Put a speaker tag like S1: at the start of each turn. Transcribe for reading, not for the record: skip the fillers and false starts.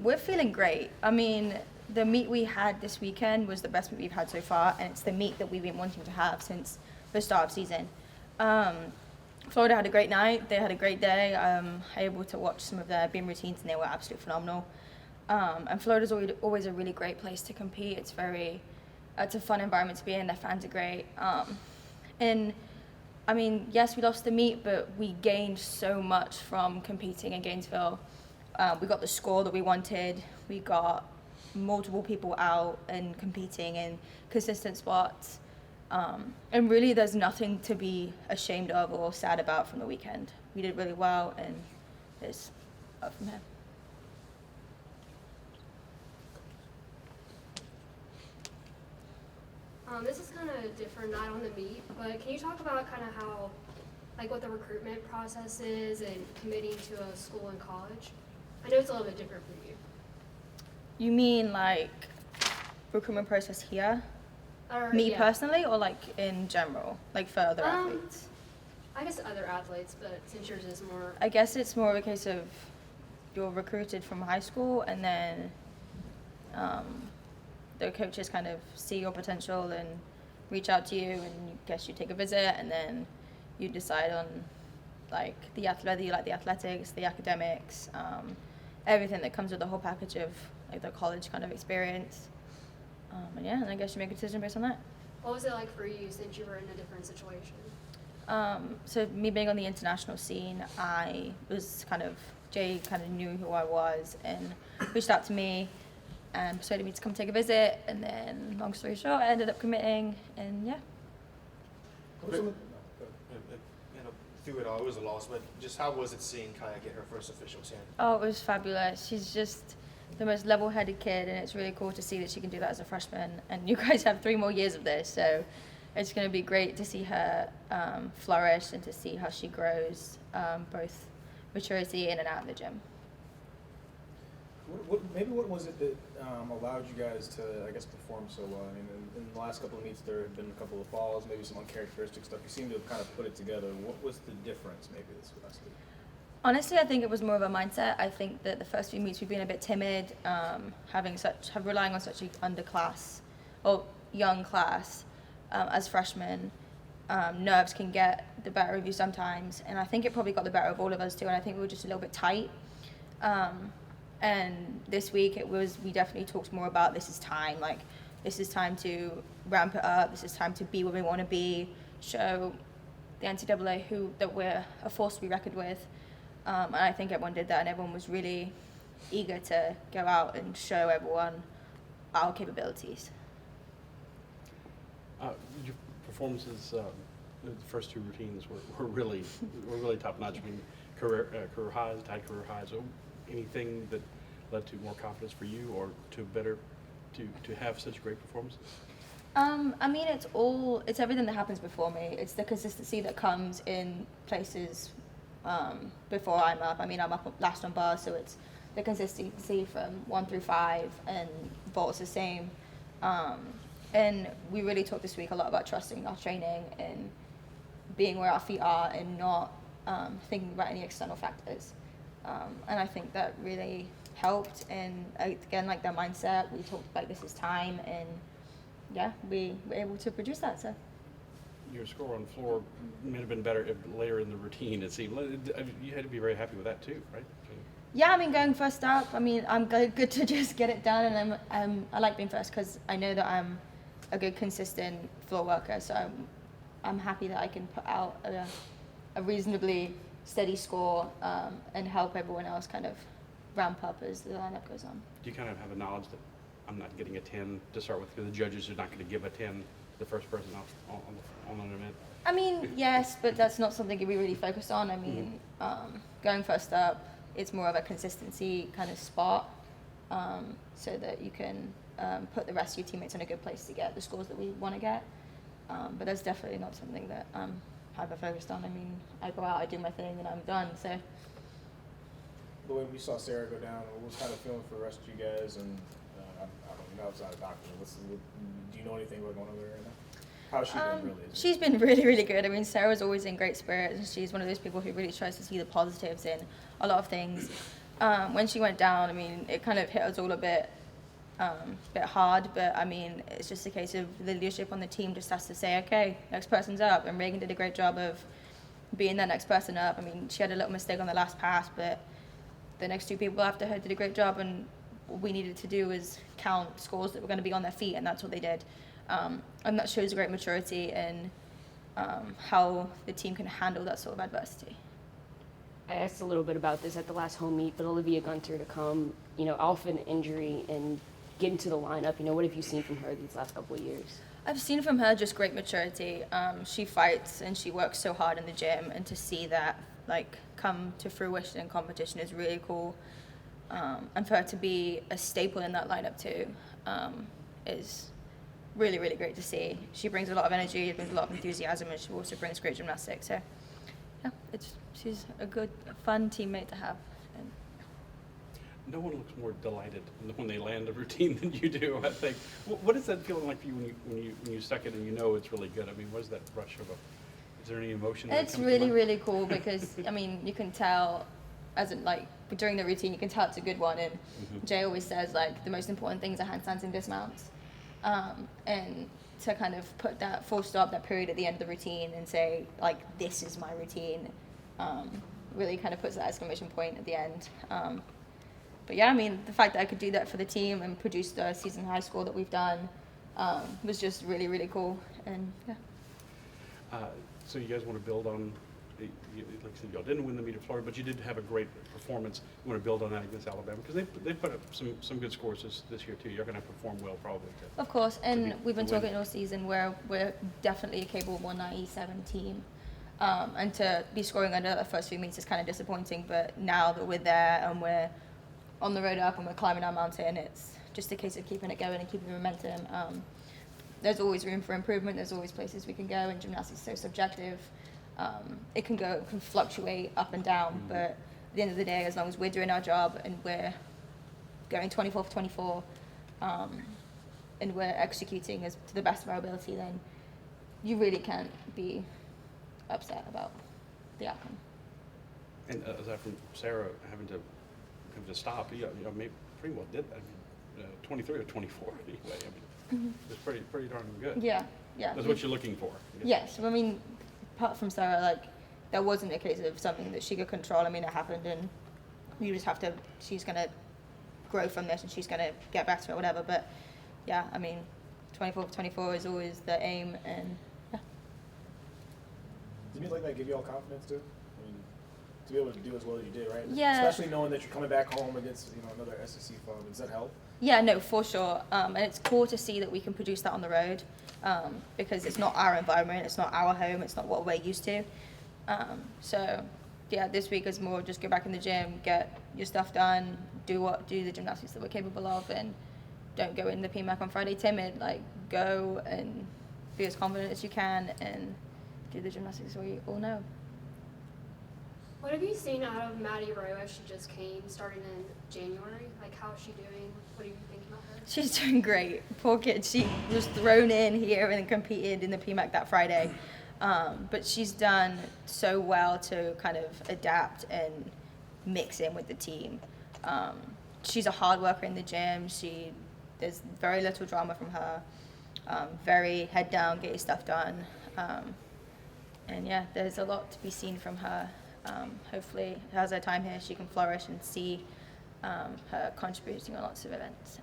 S1: We're feeling great. I mean, the meet we had this weekend was the best meet we've had so far, and it's the meet that we've been wanting to have since the start of season. Florida had a great night. They had a great day. Able to watch some of their beam routines, and they were absolutely phenomenal. And Florida's always a really great place to compete. It's a fun environment to be in. Their fans are great. And I mean, yes, we lost the meet, but we gained so much from competing in Gainesville. We got the score that we wanted. We got multiple people out and competing in consistent spots. And really, there's nothing to be ashamed of or sad about from the weekend. We did really well, and it's up from here.
S2: This is kind of different, not on the meet, but can you talk about kind of how, like what the recruitment process is and committing to a school and college? I know it's a little bit different for you.
S1: You mean like recruitment process here? Me personally, or like in general, like for other athletes?
S2: I guess other athletes, but since yours is more.
S1: I guess it's more of a case of you're recruited from high school, and then the coaches kind of see your potential and reach out to you, and you guess you take a visit, and then you decide on like whether you like the athletics, the academics, everything that comes with the whole package of like the college kind of experience. And I guess you make a decision based on that.
S2: What was it like for you since you were in a different situation?
S1: So me being on the international scene, Jay kind of knew who I was and reached out to me and persuaded me to come take a visit. And then, long story short, I ended up committing, and yeah.
S3: Through it all, it was a loss, but just how was it seeing Kaya get her first official 10?
S1: Oh, it was fabulous. She's just the most level-headed kid, and it's really cool to see that she can do that as a freshman. And you guys have 3 more years of this, so it's going to be great to see her flourish and to see how she grows, both maturity in and out of the gym.
S4: What was it that allowed you guys to, I guess, perform so well? I mean, in the last couple of meets, there have been a couple of falls, maybe some uncharacteristic stuff. You seem to have kind of put it together. What was the difference, maybe, this last week?
S1: Honestly, I think it was more of a mindset. I think that the first few meets we've been a bit timid, relying on such a young class as freshmen. Nerves can get the better of you sometimes, and I think it probably got the better of all of us too. And I think we were just a little bit tight. And this week we definitely talked more about this is time to ramp it up. This is time to be where we want to be, show the NCAA that we're a force to be reckoned with. And I think everyone did that, and everyone was really eager to go out and show everyone our capabilities.
S5: Your performances, the first 2 routines were really top notch. I mean, tied career highs. So anything that led to more confidence for you, or to have such great performances?
S1: I mean, it's everything that happens before me. It's the consistency that comes in places before I'm up. I mean, I'm up last on bar, so it's the consistency from 1 through 5, and vault's the same. And we really talked this week a lot about trusting our training and being where our feet are and not thinking about any external factors. And I think that really helped. And again, like their mindset, we talked about this is time, and yeah, we were able to produce that. So
S5: your score on the floor may have been better later in the routine, it seemed. You had to be very happy with that too, right?
S1: Yeah, I mean, going first up, I mean, I'm good to just get it done, and I like being first because I know that I'm a good, consistent floor worker, so I'm happy that I can put out a reasonably steady score and help everyone else kind of ramp up as the lineup goes on.
S5: Do you kind of have a knowledge that I'm not getting a 10 to start with, because the judges are not going to give a 10 to the first person on an event?
S1: I mean, yes, but that's not something we really focus on. I mean, going first up, it's more of a consistency kind of spot, so that you can put the rest of your teammates in a good place to get the scores that we want to get. But that's definitely not something that I'm hyper-focused on. I mean, I go out, I do my thing, and I'm done. So
S4: The way we saw Sarah go down, what was kind of feeling for the rest of you guys? And I don't know, I was not a doctor. Do you know anything about going over there right now? How's she been really?
S1: She's been really, really good. I mean, Sarah's always in great spirits, and she's one of those people who really tries to see the positives in a lot of things. When she went down, I mean, it kind of hit us all a bit hard, but I mean, it's just a case of the leadership on the team just has to say, okay, next person's up, and Reagan did a great job of being that next person up. I mean, she had a little mistake on the last pass, but the next two people after her did a great job, and what we needed to do was count scores that were going to be on their feet, and that's what they did. And that shows great maturity in how the team can handle that sort of adversity.
S6: I asked a little bit about this at the last home meet, but Olivia Gunter to come, off an injury and get into the lineup, what have you seen from her these last couple of years?
S1: I've seen from her just great maturity. She fights and she works so hard in the gym, and to see that come to fruition in competition is really cool. And for her to be a staple in that lineup too is really, really great to see. She brings a lot of energy, she brings a lot of enthusiasm, and she also brings great gymnastics. So yeah, she's a good, fun teammate to have. And
S5: No one looks more delighted when they land a routine than you do, I think. What is that feeling like for you when you stuck it and it's really good? I mean, what is that rush of is there any emotion?
S1: it's really, really cool because, I mean, you can tell, during the routine, you can tell it's a good one. And Jay always says, the most important things are handstands and dismounts. And to kind of put that full stop, that period at the end of the routine and say, this is my routine, really kind of puts that exclamation point at the end. But yeah, I mean, the fact that I could do that for the team and produce the season high score that we've done was just really, really cool. And yeah.
S5: So you guys want to build on, like I said, y'all didn't win the meet at Florida, but you did have a great performance. You want to build on that against Alabama because they put up some good scores this year too. You're going to perform well probably.
S1: Of course, and we've been
S5: to win.
S1: talking all season where we're definitely a capable 197 team. And to be scoring under the first few meets is kind of disappointing, but now that we're there and we're on the road up and we're climbing our mountain, it's just a case of keeping it going and keeping the momentum. There's always room for improvement. There's always places we can go, and gymnastics is so subjective. It can fluctuate up and down, but at the end of the day, as long as we're doing our job and we're going 24 for 24, and we're executing to the best of our ability, then you really can't be upset about the outcome.
S5: And aside from Sarah having to stop, maybe pretty well did that. I mean, 23 or 24 anyway. I mean, it's pretty darn good.
S1: Yeah.
S5: That's what you're looking for. I guess.
S1: Yes, I mean, apart from Sarah, that wasn't a case of something that she could control. I mean, it happened, and you just have to. She's gonna grow from this, and she's gonna get better or whatever. But yeah, I mean, 24 for 24 is always the aim, and yeah.
S4: Does a meet like that give you all confidence too? I mean, to be able to do as well as you did, right?
S1: Yeah.
S4: Especially knowing that you're coming back home against another SEC foe. Does that help?
S1: Yeah, no, for sure. And it's cool to see that we can produce that on the road because it's not our environment, it's not our home, it's not what we're used to. So, yeah, this week is more just go back in the gym, get your stuff done, do the gymnastics that we're capable of, and don't go in the PMAC on Friday timid. Go and be as confident as you can and do the gymnastics we all know.
S2: What have you seen out of Maddie Rowe as she just came, starting in January? How is she doing? What do you think about her?
S1: She's doing great. Poor kid. She was thrown in here and competed in the PMAC that Friday. But she's done so well to kind of adapt and mix in with the team. She's a hard worker in the gym. There's very little drama from her. Very head down, get your stuff done. And yeah, there's a lot to be seen from her. Hopefully, as her time here, she can flourish and see her contributing on lots of events.